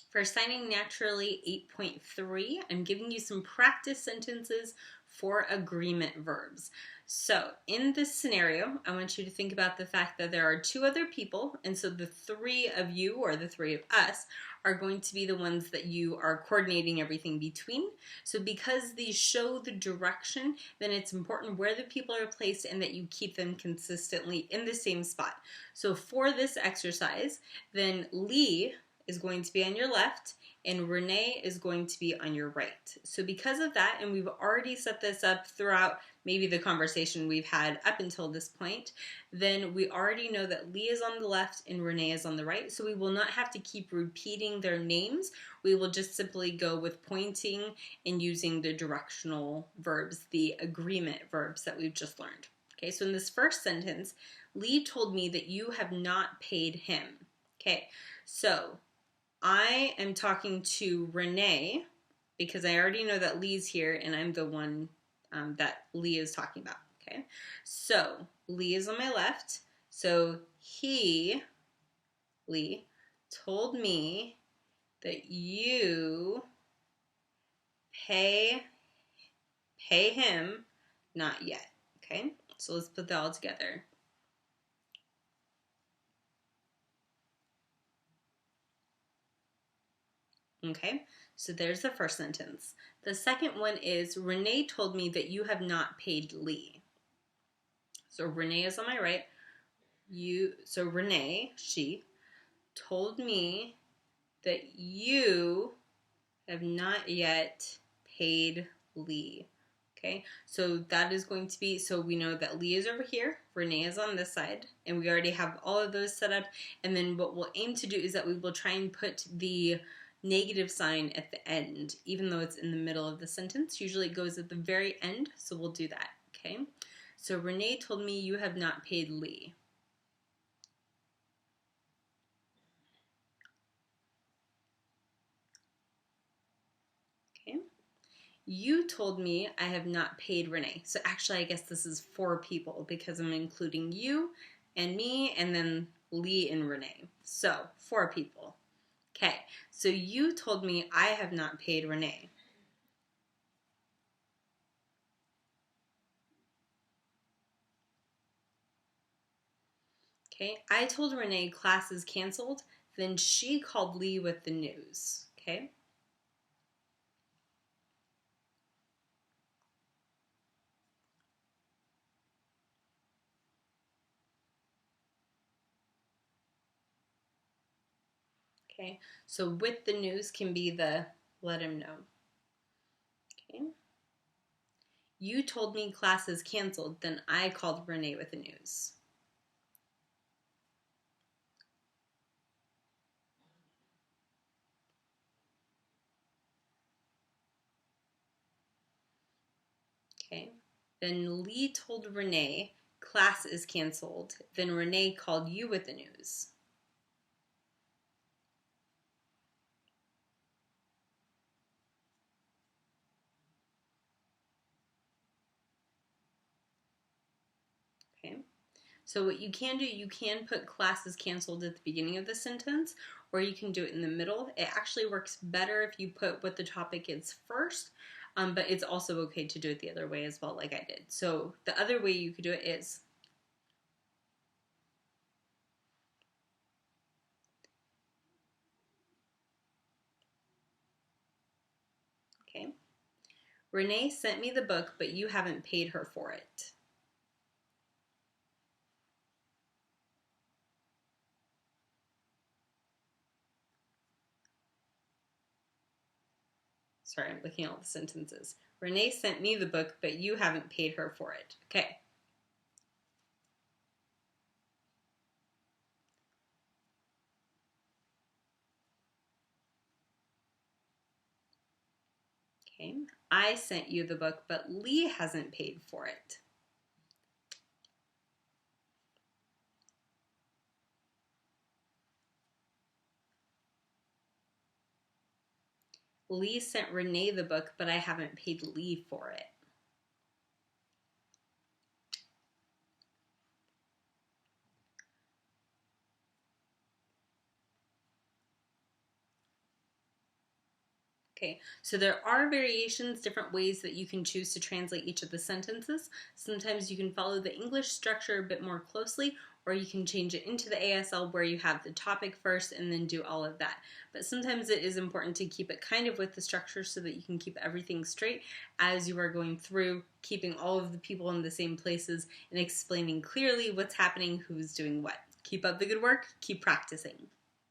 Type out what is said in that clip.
For signing naturally 8.3, I'm giving you some practice sentences for agreement verbs. So in this scenario, I want you to think about the fact that there are two other people, and so the three of you, or the three of us, are going to be the ones that you are coordinating everything between. So because these show the direction, then it's important where the people are placed and that you keep them consistently in the same spot. So for this exercise, then Lee is going to be on your left and Renee is going to be on your right. So because of that, and we've already set this up throughout maybe the conversation we've had up until this point, then we already know that Lee is on the left and Renee is on the right. So we will not have to keep repeating their names. We will just simply go with pointing and using the directional verbs, the agreement verbs that we've just learned. Okay, so in this first sentence, Lee told me that you have not paid him. Okay, so I am talking to Renee because I already know that Lee's here and I'm the one that Lee is talking about. Okay, so Lee is on my left. So Lee, told me that you pay him not yet. Okay, so let's put that all together. Okay, so there's the first sentence. The second one is, Renee told me that you have not paid Lee. So Renee is on my right. So Renee, she, told me that you have not yet paid Lee. Okay, so that is going to be, so we know that Lee is over here, Renee is on this side, and we already have all of those set up. And then what we'll aim to do is that we will try and put the negative sign at the end, even though it's in the middle of the sentence. Usually it goes at the very end, so we'll do that, okay? So Renee told me you have not paid Lee. Okay. You told me I have not paid Renee. So actually, I guess this is 4 people because I'm including you and me and then Lee and Renee. So 4 people. Okay, so you told me I have not paid Renee. Okay, I told Renee class is canceled, then she called Lee with the news. Okay. Okay, so with the news can be the let him know. Okay. You told me class is canceled, then I called Renee with the news. Okay. Then Lee told Renee class is canceled, then Renee called you with the news. Okay. So what you can do, you can put class is canceled at the beginning of the sentence, or you can do it in the middle. It actually works better if you put what the topic is first, but it's also okay to do it the other way as well, like I did. So the other way you could do it is, okay, Renee sent me the book, but you haven't paid her for it. Sorry, I'm looking at all the sentences. Renee sent me the book, but you haven't paid her for it. Okay. Okay. I sent you the book, but Lee hasn't paid for it. Lee sent Renee the book, but I haven't paid Lee for it. Okay, so there are variations, different ways that you can choose to translate each of the sentences. Sometimes you can follow the English structure a bit more closely, or you can change it into the ASL where you have the topic first and then do all of that. But sometimes it is important to keep it kind of with the structure so that you can keep everything straight as you are going through, keeping all of the people in the same places and explaining clearly what's happening, who's doing what. Keep up the good work, keep practicing.